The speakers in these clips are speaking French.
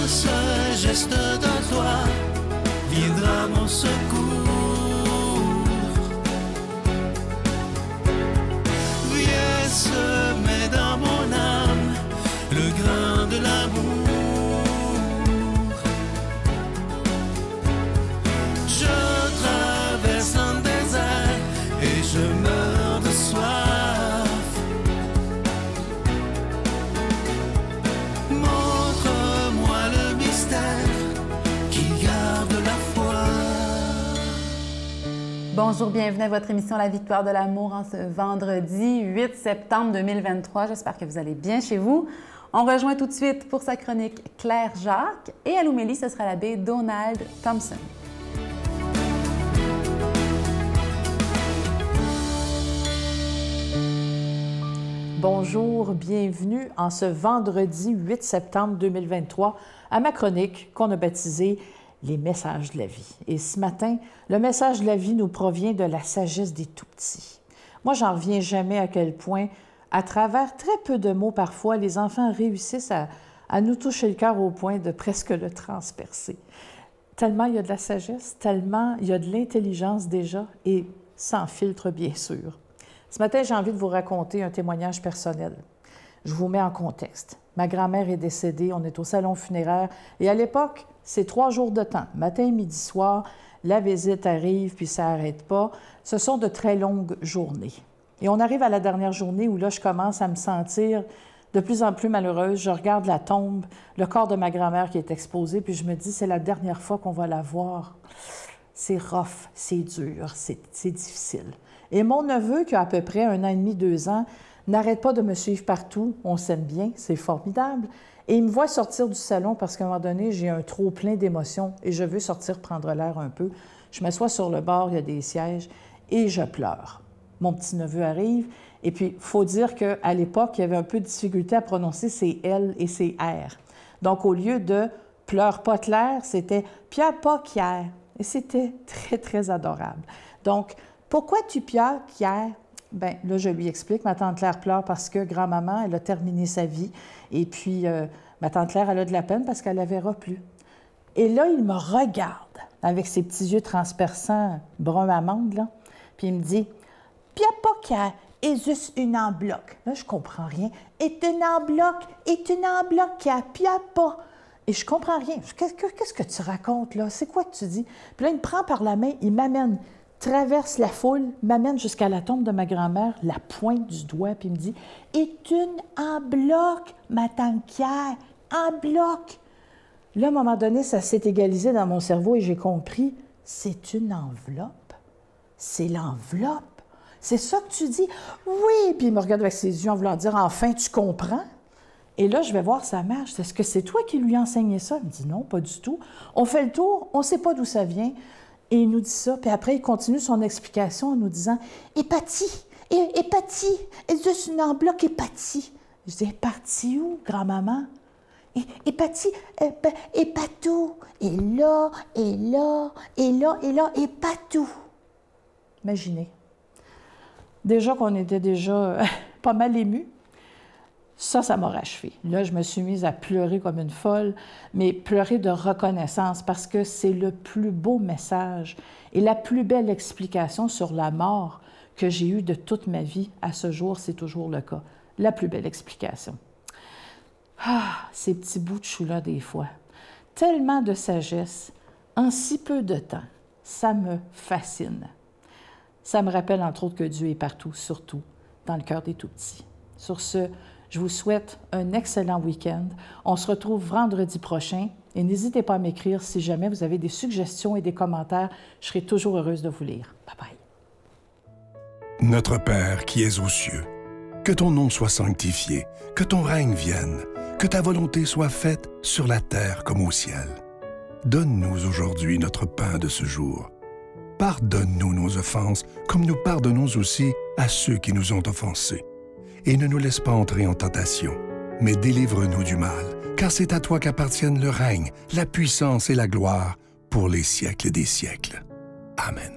ce geste de toi viendra mon secours. Viens semer dans mon âme le grain de l'amour. Je traverse un désert et je meurs de soif. Montre-moi le mystère qui garde la foi. Bonjour, bienvenue à votre émission La Victoire de l'amour en ce vendredi 8 septembre 2023. J'espère que vous allez bien chez vous. On rejoint tout de suite pour sa chronique Claire Jacques et à l'homélie, ce sera l'abbé Donald Thompson. Bonjour, bienvenue en ce vendredi 8 septembre 2023 à ma chronique qu'on a baptisée « Les messages de la vie ». Et ce matin, le message de la vie nous provient de la sagesse des tout-petits. Moi, j'en reviens jamais à quel point, à travers très peu de mots parfois, les enfants réussissent à nous toucher le cœur au point de presque le transpercer. Tellement il y a de la sagesse, tellement il y a de l'intelligence déjà et sans filtre, bien sûr. Ce matin, j'ai envie de vous raconter un témoignage personnel. Je vous mets en contexte. Ma grand-mère est décédée, on est au salon funéraire et à l'époque, c'est 3 jours de temps, matin, midi, soir, la visite arrive puis ça n'arrête pas. Ce sont de très longues journées. Et on arrive à la dernière journée où là, je commence à me sentir de plus en plus malheureuse. Je regarde la tombe, le corps de ma grand-mère qui est exposé, puis je me dis, c'est la dernière fois qu'on va la voir. C'est rough, c'est dur, c'est difficile. Et mon neveu, qui a à peu près 1 an et demi, 2 ans, n'arrête pas de me suivre partout. On s'aime bien, c'est formidable. Et il me voit sortir du salon parce qu'à un moment donné, j'ai un trop plein d'émotions et je veux sortir prendre l'air un peu. Je m'assois sur le bord, il y a des sièges, et je pleure. Mon petit-neveu arrive, et puis il faut dire qu'à l'époque, il y avait un peu de difficulté à prononcer ses L et ses R. Donc, au lieu de « pleure pas Claire », c'était « pleure pas Pierre ». Et c'était très, très adorable. Donc, pourquoi tu pleures, Pierre? Bien, là, je lui explique. Ma tante Claire pleure parce que grand-maman, elle a terminé sa vie. Et puis, ma tante Claire, elle a de la peine parce qu'elle ne la verra plus. Et là, il me regarde avec ses petits yeux transperçants, brun amande, là. Puis il me dit, « Pia pas Pierre, est juste une enveloppe. » Là, je comprends rien. « Est une enveloppe, Pierre, pia pas. » Et je comprends rien. Qu'est-ce que tu racontes, là? C'est quoi que tu dis? Puis là, il me prend par la main, il m'amène, traverse la foule, m'amène jusqu'à la tombe de ma grand-mère, la pointe du doigt, puis il me dit « Est une en bloc, ma tante Pierre, en bloc. » Là, à un moment donné, ça s'est égalisé dans mon cerveau et j'ai compris « C'est une enveloppe. C'est l'enveloppe. C'est ça que tu dis? » « Oui! » Puis il me regarde avec ses yeux en voulant dire « Enfin, tu comprends? » Et là, je vais voir sa mère. Je dis « Est-ce que c'est toi qui lui as enseigné ça? » Il me dit « Non, pas du tout. » On fait le tour, on ne sait pas d'où ça vient. Et il nous dit ça. Puis après, il continue son explication en nous disant « Hépatie, hépatie, est-ce une enveloppe hépatie? » Je dis « Hépatie où, grand-maman? » « Hépatie, hépatou, et là, et là, et là, et là, hépatou. » Imaginez. Déjà qu'on était pas mal émus. Ça m'a rachevé. Là, je me suis mise à pleurer comme une folle, mais pleurer de reconnaissance parce que c'est le plus beau message et la plus belle explication sur la mort que j'ai eue de toute ma vie. À ce jour, c'est toujours le cas. La plus belle explication. Ah, ces petits bouts de chou-là, des fois. Tellement de sagesse en si peu de temps. Ça me fascine. Ça me rappelle, entre autres, que Dieu est partout, surtout dans le cœur des tout-petits. Sur ce, je vous souhaite un excellent week-end. On se retrouve vendredi prochain et n'hésitez pas à m'écrire si jamais vous avez des suggestions et des commentaires. Je serai toujours heureuse de vous lire. Bye-bye. Notre Père qui es aux cieux, que ton nom soit sanctifié, que ton règne vienne, que ta volonté soit faite sur la terre comme au ciel. Donne-nous aujourd'hui notre pain de ce jour. Pardonne-nous nos offenses, comme nous pardonnons aussi à ceux qui nous ont offensés. Et ne nous laisse pas entrer en tentation, mais délivre-nous du mal, car c'est à toi qu'appartiennent le règne, la puissance et la gloire pour les siècles des siècles. Amen.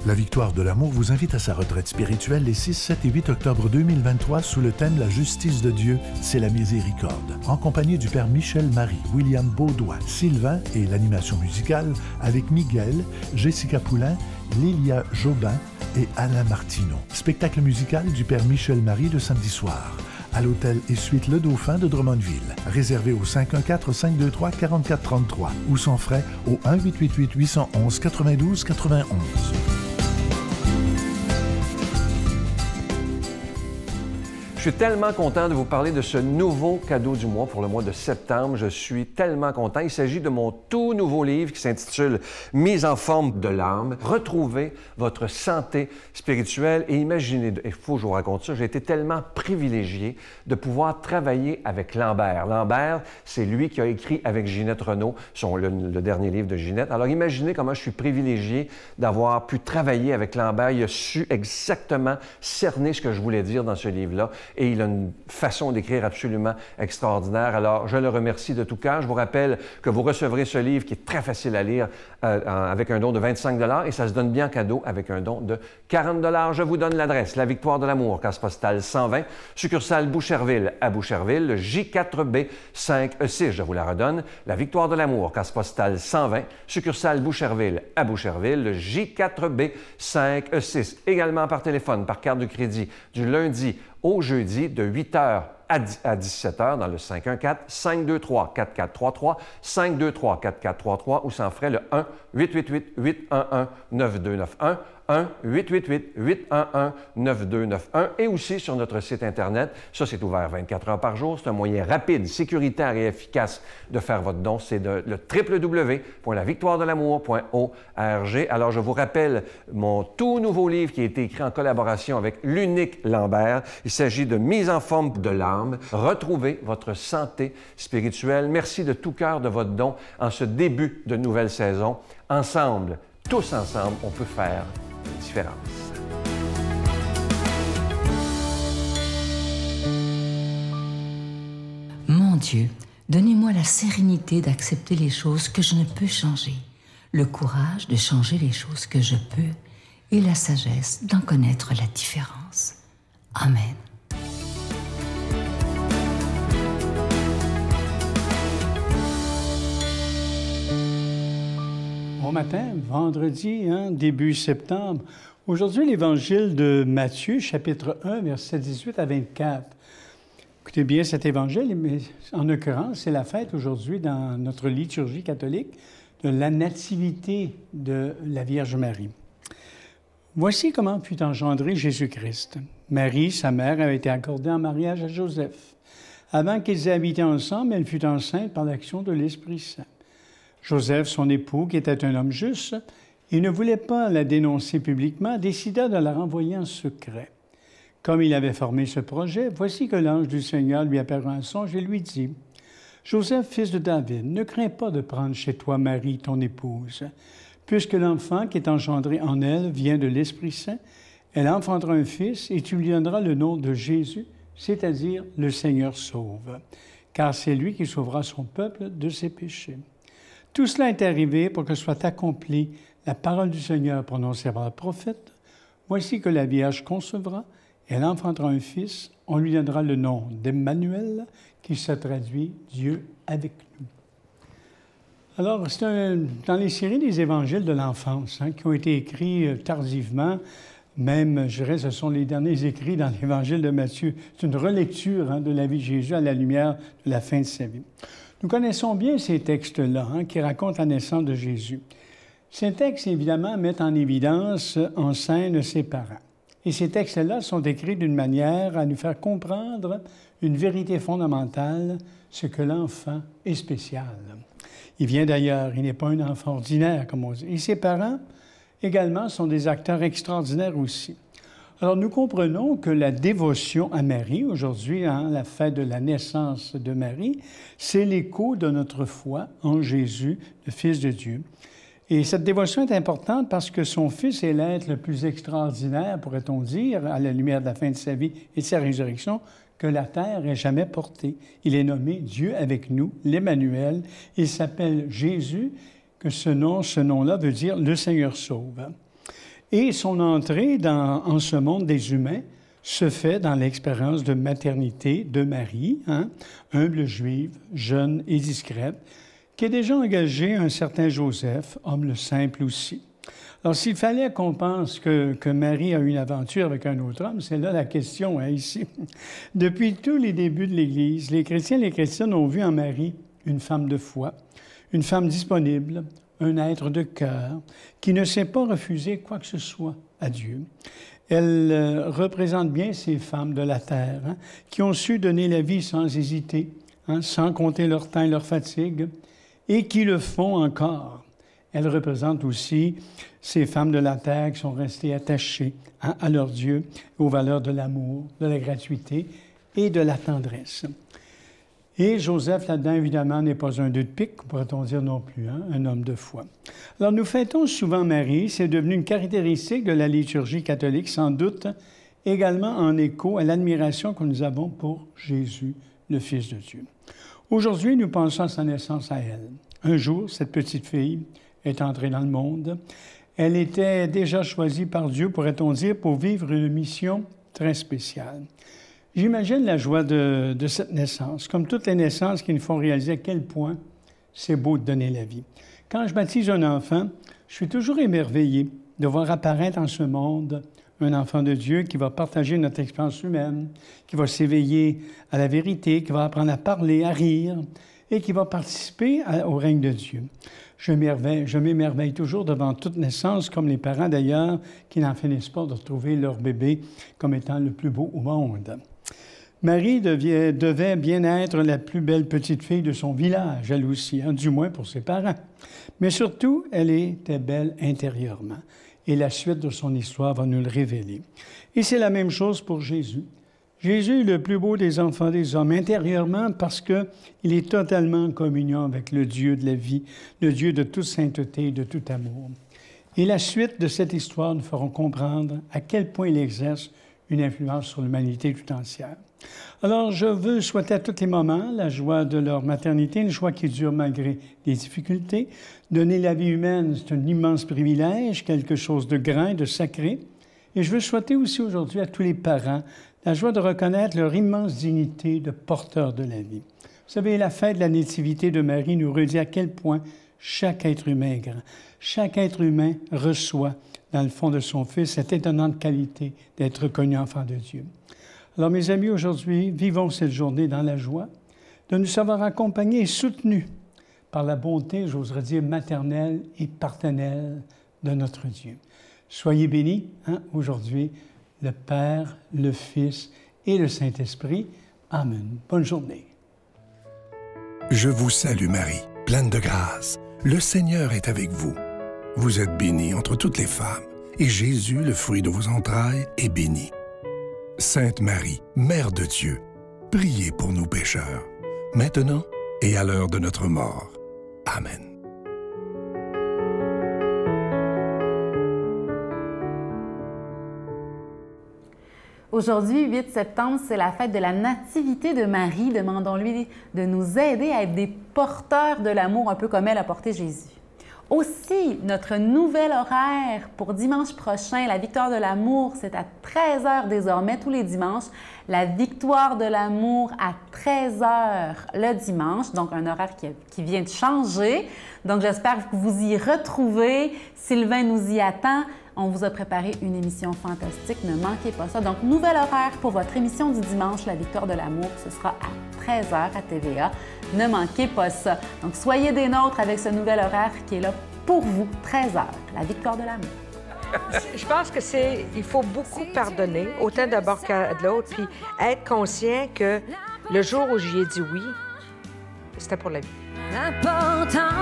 La Victoire de l'amour vous invite à sa retraite spirituelle les 6, 7 et 8 octobre 2023 sous le thème « La justice de Dieu, c'est la miséricorde », en compagnie du Père Michel Marie, William Beaudoin, Sylvain et l'animation musicale avec Miguel, Jessica Poulain, Lilia Jobin et Alain Martineau. Spectacle musical du Père Michel Marie le samedi soir à l'hôtel et suite Le Dauphin de Drummondville. Réservé au 514-523-4433 ou sans frais au 1-888-811-92-91. Je suis tellement content de vous parler de ce nouveau cadeau du mois pour le mois de septembre. Je suis tellement content. Il s'agit de mon tout nouveau livre qui s'intitule « Mise en forme de l'âme ». Retrouvez votre santé spirituelle et imaginez, il faut que je vous raconte ça, j'ai été tellement privilégié de pouvoir travailler avec Lambert. Lambert, c'est lui qui a écrit avec Ginette Renault le dernier livre de Ginette. Alors imaginez comment je suis privilégié d'avoir pu travailler avec Lambert. Il a su exactement cerner ce que je voulais dire dans ce livre-là. Et il a une façon d'écrire absolument extraordinaire. Alors, je le remercie de tout cœur. Je vous rappelle que vous recevrez ce livre qui est très facile à lire avec un don de 25 $ et ça se donne bien cadeau avec un don de 40 $. Je vous donne l'adresse. La Victoire de l'amour, case postale 120, succursale Boucherville à Boucherville, le J4B 5E6. Je vous la redonne. La Victoire de l'amour, case postale 120, succursale Boucherville à Boucherville, le J4B 5E6. Également par téléphone, par carte de crédit, du lundi au jeudi de 8h à 17h dans le 514-523-4433, 523-4433 ou sans frais le 1-888-811-9291, 1-888-811-9291 et aussi sur notre site Internet. Ça, c'est ouvert 24 heures par jour. C'est un moyen rapide, sécuritaire et efficace de faire votre don. C'est le www.lavictoiredelamour.org. Alors, je vous rappelle mon tout nouveau livre qui a été écrit en collaboration avec l'unique Lambert. Il s'agit de Mise en forme de l'âme. Retrouvez votre santé spirituelle. Merci de tout cœur de votre don en ce début de nouvelle saison. Ensemble, tous ensemble, on peut faire une différence. Mon Dieu, donnez-moi la sérénité d'accepter les choses que je ne peux changer, le courage de changer les choses que je peux et la sagesse d'en connaître la différence. Amen. Bon matin, vendredi, début septembre. Aujourd'hui, l'Évangile de Matthieu, chapitre 1, versets 18 à 24. Écoutez bien cet Évangile, mais en l'occurrence, c'est la fête aujourd'hui dans notre liturgie catholique de la nativité de la Vierge Marie. Voici comment fut engendré Jésus-Christ. Marie, sa mère, avait été accordée en mariage à Joseph. Avant qu'ils aient habité ensemble, elle fut enceinte par l'action de l'Esprit Saint. Joseph, son époux, qui était un homme juste, et ne voulait pas la dénoncer publiquement, décida de la renvoyer en secret. Comme il avait formé ce projet, voici que l'ange du Seigneur lui apparut en songe et lui dit « Joseph, fils de David, ne crains pas de prendre chez toi Marie, ton épouse. Puisque l'enfant qui est engendré en elle vient de l'Esprit Saint, elle enfantera un fils et tu lui donneras le nom de Jésus, c'est-à-dire le Seigneur sauve, car c'est lui qui sauvera son peuple de ses péchés. » Tout cela est arrivé pour que soit accomplie la parole du Seigneur prononcée par le prophète. Voici que la Vierge concevra, elle enfantera un fils, on lui donnera le nom d'Emmanuel, qui se traduit « Dieu avec nous ». Alors, c'est dans les séries des évangiles de l'enfance qui ont été écrits tardivement, même, je dirais, ce sont les derniers écrits dans l'évangile de Matthieu. C'est une relecture de la vie de Jésus à la lumière de la fin de sa vie. Nous connaissons bien ces textes-là qui racontent la naissance de Jésus. Ces textes, évidemment, mettent en évidence, en scène, ses parents. Et ces textes-là sont écrits d'une manière à nous faire comprendre une vérité fondamentale, ce que l'enfant est spécial. Il vient d'ailleurs, il n'est pas un enfant ordinaire, comme on dit. Et ses parents, également, sont des acteurs extraordinaires aussi. Alors, nous comprenons que la dévotion à Marie, aujourd'hui, la fête de la naissance de Marie, c'est l'écho de notre foi en Jésus, le Fils de Dieu. Et cette dévotion est importante parce que son Fils est l'être le plus extraordinaire, pourrait-on dire, à la lumière de la fin de sa vie et de sa résurrection, que la terre ait jamais porté. Il est nommé Dieu avec nous, l'Emmanuel. Il s'appelle Jésus, que ce nom-là veut dire « le Seigneur sauve ». Et son entrée en ce monde des humains se fait dans l'expérience de maternité de Marie, humble juive, jeune et discrète, qui a déjà engagé un certain Joseph, homme simple aussi. Alors, s'il fallait qu'on pense que Marie a eu une aventure avec un autre homme, c'est là la question, ici. Depuis tous les débuts de l'Église, les chrétiens et les chrétiennes ont vu en Marie une femme de foi, une femme disponible, un être de cœur, qui ne sait pas refuser quoi que ce soit à Dieu. Elle représente bien ces femmes de la terre, qui ont su donner la vie sans hésiter, sans compter leur temps et leur fatigue, et qui le font encore. Elle représente aussi ces femmes de la terre qui sont restées attachées à leur Dieu, aux valeurs de l'amour, de la gratuité et de la tendresse. Et Joseph, là-dedans, évidemment, n'est pas un deux de pique, pourrait-on dire non plus, un homme de foi. Alors, nous fêtons souvent Marie, c'est devenu une caractéristique de la liturgie catholique, sans doute également en écho à l'admiration que nous avons pour Jésus, le Fils de Dieu. Aujourd'hui, nous pensons à sa naissance à elle. Un jour, cette petite fille est entrée dans le monde. Elle était déjà choisie par Dieu, pourrait-on dire, pour vivre une mission très spéciale. J'imagine la joie de cette naissance, comme toutes les naissances qui nous font réaliser à quel point c'est beau de donner la vie. Quand je baptise un enfant, je suis toujours émerveillé de voir apparaître en ce monde un enfant de Dieu qui va partager notre expérience humaine, qui va s'éveiller à la vérité, qui va apprendre à parler, à rire, et qui va participer au règne de Dieu. Je m'émerveille toujours devant toute naissance, comme les parents d'ailleurs, qui n'en finissent pas de retrouver leur bébé comme étant le plus beau au monde. Marie devait bien être la plus belle petite fille de son village, elle aussi, du moins pour ses parents. Mais surtout, elle était belle intérieurement. Et la suite de son histoire va nous le révéler. Et c'est la même chose pour Jésus. Jésus est le plus beau des enfants des hommes, intérieurement, parce qu'il est totalement en communion avec le Dieu de la vie, le Dieu de toute sainteté et de tout amour. Et la suite de cette histoire nous feront comprendre à quel point il exerce une influence sur l'humanité tout entière. Alors, je veux souhaiter à tous les mamans la joie de leur maternité, une joie qui dure malgré les difficultés. Donner la vie humaine, c'est un immense privilège, quelque chose de grand, de sacré. Et je veux souhaiter aussi aujourd'hui à tous les parents la joie de reconnaître leur immense dignité de porteur de la vie. Vous savez, la fête de la Nativité de Marie nous redit à quel point chaque être humain est grand. Chaque être humain reçoit, dans le fond de son Fils, cette étonnante qualité d'être reconnu enfant de Dieu. Alors, mes amis, aujourd'hui, vivons cette journée dans la joie de nous savoir accompagnés et soutenus par la bonté, j'oserais dire, maternelle et paternelle de notre Dieu. Soyez bénis, aujourd'hui, le Père, le Fils et le Saint-Esprit. Amen. Bonne journée. Je vous salue Marie, pleine de grâce. Le Seigneur est avec vous. Vous êtes bénie entre toutes les femmes, et Jésus, le fruit de vos entrailles, est béni. Sainte Marie, Mère de Dieu, priez pour nous pécheurs, maintenant et à l'heure de notre mort. Amen. Aujourd'hui, 8 septembre, c'est la fête de la Nativité de Marie. Demandons-lui de nous aider à être des porteurs de l'amour, un peu comme elle a porté Jésus. Aussi, notre nouvel horaire pour dimanche prochain, la Victoire de l'amour, c'est à 13h désormais, tous les dimanches. La Victoire de l'amour à 13h le dimanche, donc un horaire qui vient de changer. Donc, j'espère que vous y retrouvez. Sylvain nous y attend. On vous a préparé une émission fantastique, ne manquez pas ça. Donc, nouvel horaire pour votre émission du dimanche, La Victoire de l'amour, ce sera à 13h à TVA. Ne manquez pas ça. Donc, soyez des nôtres avec ce nouvel horaire qui est là pour vous, 13h, La Victoire de l'amour. Je pense que il faut beaucoup pardonner, autant d'abord qu'à de l'autre, puis être conscient que le jour où j'y ai dit oui, c'était pour la vie. L'important,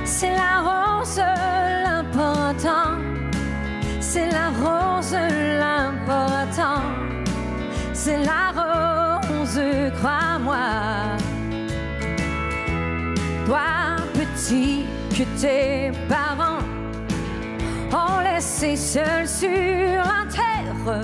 c'est la rose, l'important. C'est la rose, l'important. C'est la rose, crois-moi. Toi, petit, que tes parents ont laissé seul sur la terre.